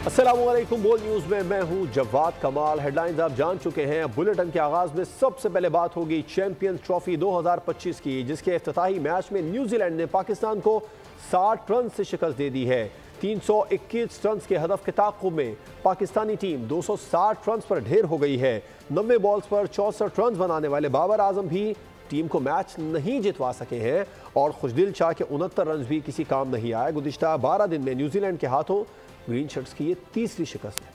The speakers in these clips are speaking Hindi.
अस्सलामुअलैकुम। बोल न्यूज़ में मैं हूं जवाद कमाल। हेडलाइंस आप जान चुके हैं। बुलेटिन के आगाज में सबसे पहले बात होगी चैंपियंस ट्रॉफी 2025 की, जिसके इफ्तिताही मैच में न्यूजीलैंड ने पाकिस्तान को 60 रन से शिकस्त दे दी है। 321 रन के हदफ के ताक़ुब में पाकिस्तानी टीम 260 रन पर ढेर हो गई है। 90 बॉल्स पर 64 रन बनाने वाले बाबर आजम भी टीम को मैच नहीं जितवा सके हैं और खुशदिल शाह के 69 रन भी किसी काम नहीं आए। गुज़िश्ता 12 दिन में न्यूजीलैंड के हाथों ग्रीन शर्ट्स की ये तीसरी शिकस्त है।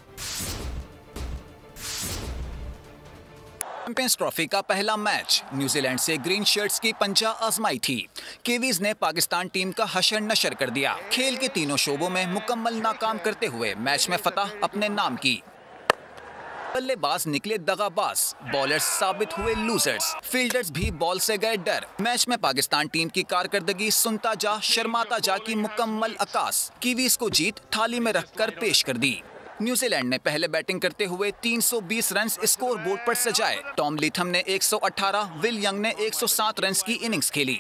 चैंपियंस ट्रॉफी का पहला मैच न्यूजीलैंड से ग्रीन शर्ट्स की पंजा आजमाई थी। कीवीज ने पाकिस्तान टीम का हशर नशर कर दिया। खेल के तीनों शोबों में मुकम्मल नाकाम करते हुए मैच में फतह अपने नाम की। बल्लेबाज निकले दगाबाज, बॉलर्स साबित हुए लूजर्स, फील्डर्स भी बॉल से गए डर। मैच में पाकिस्तान टीम की कारकर्दगी सुनता जा शर्माता जा की मुकम्मल अकास। कीवीज को जीत थाली में रखकर पेश कर दी। न्यूजीलैंड ने पहले बैटिंग करते हुए 320 रन स्कोर बोर्ड पर सजाए। टॉम लीथम ने 118, विल यंग ने 107 रन की इनिंग्स खेली।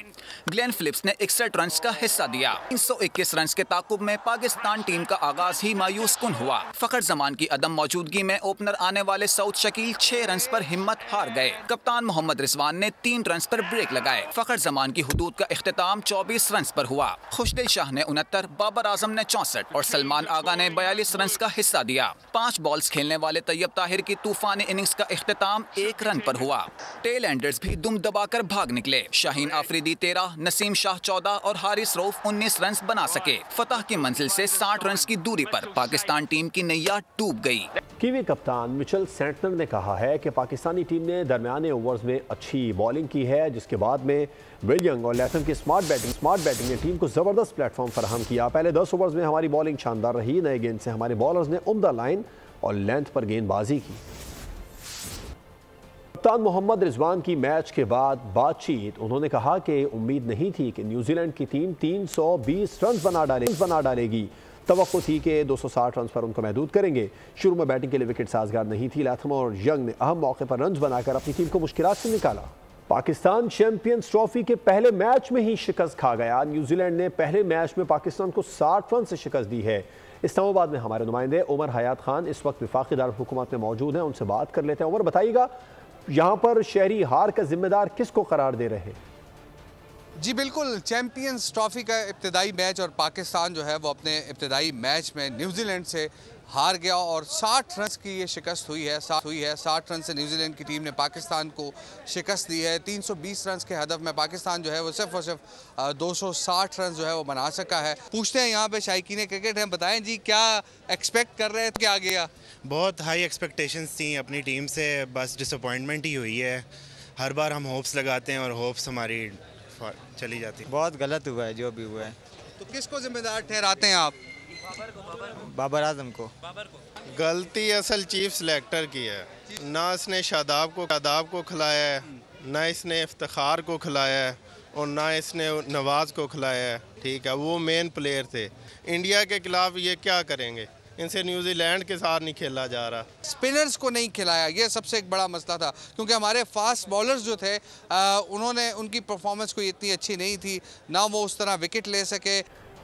ग्लेन फिलिप्स ने 61 रन का हिस्सा दिया। 321 रन के ताकुब में पाकिस्तान टीम का आगाज ही मायूस कुन हुआ। फखर जमान की अदम मौजूदगी में ओपनर आने वाले सऊद शकील 6 रन पर हिम्मत हार गए। कप्तान मोहम्मद रिजवान ने 3 रन पर ब्रेक लगाए। फखर जमान की हुदूद का इख्तिताम 24 रन पर हुआ। खुशदिल शाह ने 69, बाबर आजम ने 64 और सलमान आगा ने 42 रन का हिस्सा दिया। 5 बॉल्स खेलने वाले तैयब ताहिर की तूफानी इनिंग्स का इख्तिताम 1 रन पर हुआ। टेल एंडर्स भी दुम दबाकर भाग निकले। शाहीन आफरीदी 13, नसीम शाह 14 और हारिस रऊफ 19 रन बना सके। फतह की मंजिल से 60 रन की दूरी पर पाकिस्तान टीम की नैया डूब गई। कीवी कप्तान मिचेल सेंटनर ने कहा है कि पाकिस्तानी टीम ने दरमियाने ओवर्स में अच्छी बॉलिंग की है, जिसके बाद में विल यंग और लैथम की स्मार्ट बैटिंग ने टीम को जबरदस्त प्लेटफॉर्म फराहम किया। पहले 10 ओवर्स में हमारी बॉलिंग शानदार रही। नए गेंद से हमारे बॉलर्स ने उम्दा लाइन और लेंथ पर गेंदबाजी की। कप्तान मोहम्मद रिजवान की मैच के बाद बातचीत, उन्होंने कहा कि उम्मीद नहीं थी कि न्यूजीलैंड की टीम 320 रन बना डालेगी। तवक्को थी कि 260 रन पर उनको महदूद करेंगे। शुरू में बैटिंग के लिए विकेट साजगार नहीं थी। लैथम और यंग ने अहम मौके पर रन बनाकर अपनी टीम को मुश्किलात से निकाला। पाकिस्तान चैंपियंस ट्रॉफी के पहले मैच में ही शिकस्त खा गया। न्यूजीलैंड ने पहले मैच में पाकिस्तान को 60 रन से शिकस्त दी है। इस्लामाबाद में हमारे नुमाइंदे उमर हयात खान इस वक्त वफाकी दारुल हुकूमत में मौजूद हैं, उनसे बात कर लेते हैं। उमर, बताइएगा यहाँ पर शहरी हार का जिम्मेदार किसको करार दे रहे हैं? जी बिल्कुल, चैंपियंस ट्रॉफी का इब्तदाई मैच और पाकिस्तान जो है वो अपने इब्तदाई मैच में न्यूजीलैंड से हार गया और 60 रन की ये शिकस्त हुई है। 60 रन से न्यूजीलैंड की टीम ने पाकिस्तान को शिकस्त दी है। 320 रन के हदफ में पाकिस्तान जो है वो सिर्फ और सिर्फ 260 रन जो है वो बना सका है। पूछते हैं यहाँ पे शायकीन क्रिकेट हैं, बताएं जी क्या एक्सपेक्ट कर रहे थे, क्या गया? बहुत हाई एक्सपेक्टेशंस थी अपनी टीम से, बस डिसअपॉइंटमेंट ही हुई है। हर बार हम होप्स लगाते हैं और होप्स हमारी चली जाती है। बहुत गलत हुआ है जो भी हुआ है। तो किसको जिम्मेदार ठहराते हैं आप? बाबर आजम को। गलती असल चीफ सिलेक्टर की है। ना इसने शादाब को खिलाया है, ना इसने इफ्तिखार को खिलाया है और ना इसने नवाज को खिलाया है। ठीक है, वो मेन प्लेयर थे। इंडिया के खिलाफ ये क्या करेंगे? इनसे न्यूजीलैंड के साथ नहीं खेला जा रहा। स्पिनर्स को नहीं खिलाया, ये सबसे एक बड़ा मसला था, क्योंकि हमारे फास्ट बॉलर्स जो थे उनकी परफॉर्मेंस कोई इतनी अच्छी नहीं थी, ना वो उस तरह विकेट ले सके।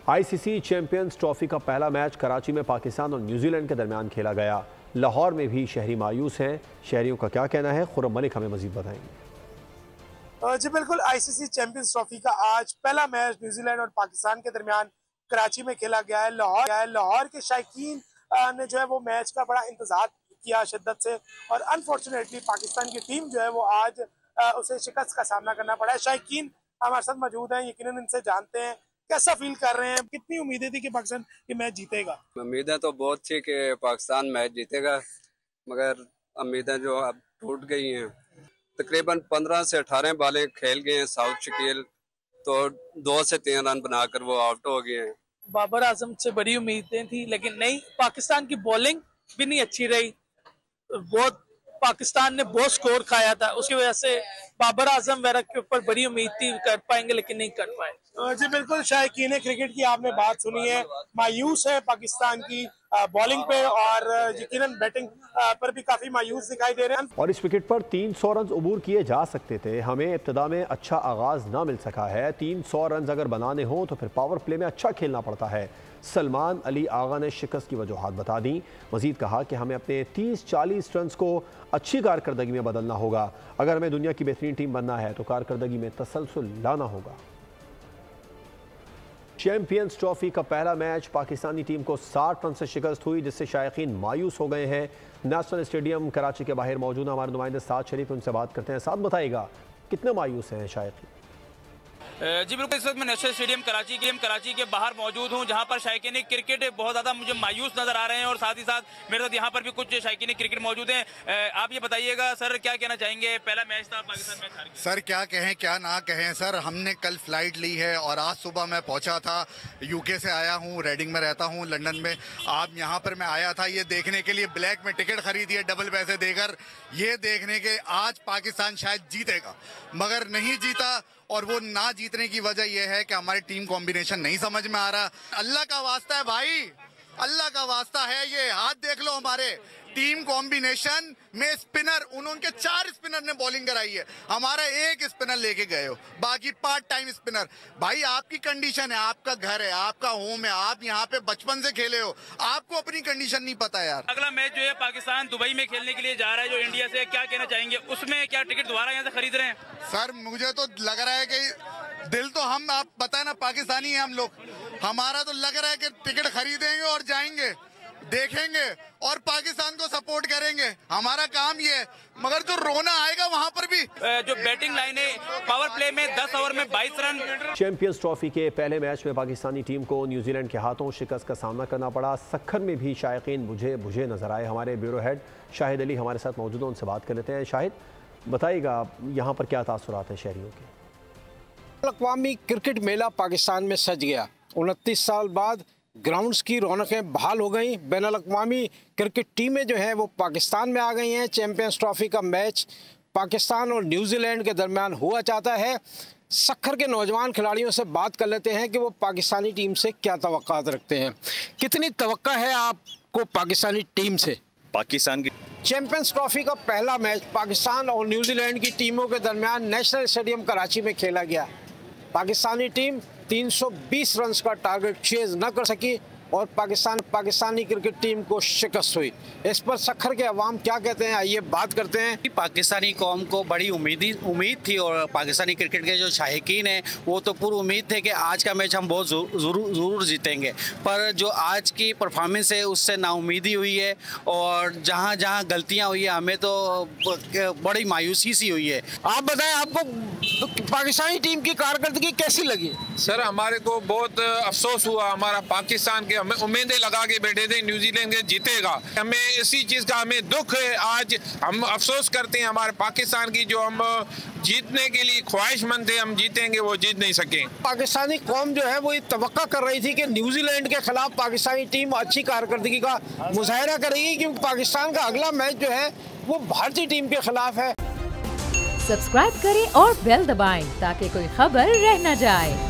आईसीसी चैंपियंस ट्रॉफी का पहला मैच कराची में पाकिस्तान और न्यूजीलैंड के दरमियान खेला गया। लाहौर में भी शहरी मायूस हैं। शहरियों का क्या कहना है, खुर्रम मलिक हमें मजीद बताएंगे। जी बिल्कुल, आईसीसी चैंपियंस ट्रॉफी का आज पहला मैच न्यूजीलैंड और पाकिस्तान के दरमियान कराची में खेला गया है। लाहौर के शायकीन ने जो है वो मैच का बड़ा इंतजार किया शिद्दत से, और अनफॉर्चुनेटली पाकिस्तान की टीम जो है वो आज उसे शिकस्त का सामना करना पड़ा है। शायकीन हमारे साथ मौजूद हैं, यकीनन इनसे जानते हैं कैसा फील कर रहे हैं, कितनी उम्मीदें थी कि पाकिस्तान ये मैच जीतेगा? उम्मीदें तो बहुत थी कि पाकिस्तान मैच जीतेगा, मगर उम्मीदें जो अब टूट गई हैं। तकरीबन 15 से 18 बालें खेल गए हैं। साउथ शकील तो 2 से 3 रन बनाकर वो आउट हो गए हैं। बाबर आजम से बड़ी उम्मीदें थी, लेकिन नहीं, पाकिस्तान की बॉलिंग भी नहीं अच्छी रही। बहुत पाकिस्तान ने बहुत स्कोर खाया था, उसकी वजह से बाबर आजम वगैरह के ऊपर बड़ी उम्मीद थी कर पाएंगे, लेकिन नहीं कर पाए। जी बिल्कुल, शायकीन क्रिकेट की आपने बात सुनी है, मायूस है पाकिस्तान की बॉलिंग पे और यकीनन बैटिंग पर भी काफी मायूस दिखाई दे रहे हैं। और इस विकेट पर 300 रन अबूर किए जा सकते थे। हमें इब्तिदा में अच्छा आगाज ना मिल सका है। 300 रन अगर बनाने हो तो फिर पावर प्ले में अच्छा खेलना पड़ता है। सलमान अली आगा ने शिकस्त की वजूहात बता दी। मजीद कहा कि हमें अपने 30-40 रन्स को अच्छी कारकर्दगी में बदलना होगा। अगर हमें दुनिया की बेहतरीन टीम बनना है तो कारकर्दगी में तसलसल लाना होगा। चैंपियंस ट्रॉफी का पहला मैच पाकिस्तानी टीम को 60 रन से शिकस्त हुई, जिससे शायकीन मायूस हो गए हैं। नेशनल स्टेडियम कराची के बाहर मौजूद हमारे नुमाइंदे साद शरीफ, उनसे बात करते हैं। साद, बताइएगा कितने मायूस हैं शायकीन? जी बिल्कुल, इस वक्त मैं नेशनल स्टेडियम कराची के बाहर मौजूद हूं, जहां पर शायकीन क्रिकेट बहुत ज़्यादा मुझे मायूस नजर आ रहे हैं और साथ ही साथ मेरे साथ यहां पर भी कुछ शायकीन क्रिकेट मौजूद हैं। आप ये बताइएगा सर, क्या कहना चाहेंगे? पहला मैच था, पाकिस्तान मैच हार गया। सर क्या कहें क्या ना कहें सर, हमने कल फ्लाइट ली है और आज सुबह मैं पहुंचा था, यूके से आया हूं, रेडिंग में रहता हूं लंदन में। आप यहां पर मैं आया था ये देखने के लिए, ब्लैक में टिकट खरीदी है डबल पैसे देकर, ये देखने के आज पाकिस्तान शायद जीतेगा, मगर नहीं जीता। और वो ना जीतने की वजह यह है कि हमारी टीम कॉम्बिनेशन नहीं समझ में आ रहा। अल्लाह का वास्ता है भाई, अल्लाह का वास्ता है, ये हाथ देख लो हमारे टीम कॉम्बिनेशन में स्पिनर, उनके 4 स्पिनर ने बॉलिंग कराई है, हमारा 1 स्पिनर लेके गए हो, बाकी पार्ट टाइम स्पिनर। भाई आपकी कंडीशन है, आपका घर है, आपका होम है, आप यहाँ पे बचपन से खेले हो, आपको अपनी कंडीशन नहीं पता यार। अगला मैच जो है पाकिस्तान दुबई में खेलने के लिए जा रहा है, जो इंडिया से, क्या कहना चाहेंगे उसमें? क्या टिकट दोबारा यहाँ से खरीद रहे हैं? सर मुझे तो लग रहा है कि दिल तो हम, आप पता है ना पाकिस्तानी है हम लोग, हमारा तो लग रहा है कि टिकट खरीदेंगे और जाएंगे, देखेंगे और पाकिस्तान को सपोर्ट करेंगे, हमारा काम ये है। मगर जो रोना आएगा वहां पर भी। जो बैटिंग लाइन है, पावर प्ले में 10 ओवर में 22 रन। चैंपियंस ट्रॉफी के पहले मैच में पाकिस्तानी टीम को न्यूजीलैंड के हाथों शिकस्त का सामना करना पड़ा। सखर में भी शायकीन बुझे नजर आए। हमारे ब्यूरो हेड शाहिद अली हमारे साथ मौजूद हैं, उनसे बात कर लेते हैं। शाहिद, बताइएगा यहाँ पर क्या तासुरात हैं शहरियों के? अक़वामी क्रिकेट मेला पाकिस्तान में सज गया। 29 साल बाद ग्राउंड्स की रौनकें बहाल हो गई। बैनुल अक़वामी क्रिकेट टीमें जो हैं वो पाकिस्तान में आ गई हैं। चैंपियंस ट्रॉफी का मैच पाकिस्तान और न्यूजीलैंड के दरमियान हुआ चाहता है। सखर के नौजवान खिलाड़ियों से बात कर लेते हैं कि वो पाकिस्तानी टीम से क्या तवक्कात रखते हैं। कितनी तवक्का है आपको पाकिस्तानी टीम से? पाकिस्तान की चैंपियंस ट्रॉफी का पहला मैच पाकिस्तान और न्यूजीलैंड की टीमों के दरमियान नेशनल स्टेडियम कराची में खेला गया। पाकिस्तानी टीम 320 रन का टारगेट चेज न कर सकी और पाकिस्तानी क्रिकेट टीम को शिकस्त हुई। इस पर सखर के अवाम क्या कहते हैं, आइए बात करते हैं। पाकिस्तानी कौम को बड़ी उम्मीद थी और पाकिस्तानी क्रिकेट के जो शायकीन हैं वो तो पूरी उम्मीद थे कि आज का मैच हम बहुत ज़रूर जीतेंगे, पर जो आज की परफॉर्मेंस है उससे नाउमीदी हुई है और जहाँ जहाँ गलतियाँ हुई है हमें तो बड़ी मायूसी सी हुई है। आप बताएं, आपको पाकिस्तानी टीम की कारकर्दगी कैसी लगी? सर हमारे को बहुत अफसोस हुआ, हमारा पाकिस्तान के हमें उम्मीदें लगा के बैठे थे न्यूजीलैंड के जीतेगा, हमें इसी चीज़ का हमें दुख है। आज हम अफसोस करते हैं हमारे पाकिस्तान की, जो हम जीतने के लिए ख्वाहिशमंद थे, हम जीतेंगे, वो जीत नहीं सके। पाकिस्तानी कौम जो है वो ये तवक्का कर रही थी कि न्यूजीलैंड के खिलाफ पाकिस्तानी टीम अच्छी कारकर्दगी का मुजाहरा करेगी, क्योंकि पाकिस्तान का अगला मैच जो है वो भारतीय टीम के खिलाफ है। सब्सक्राइब करें और बेल दबाएं ताकि कोई खबर रह न जाए।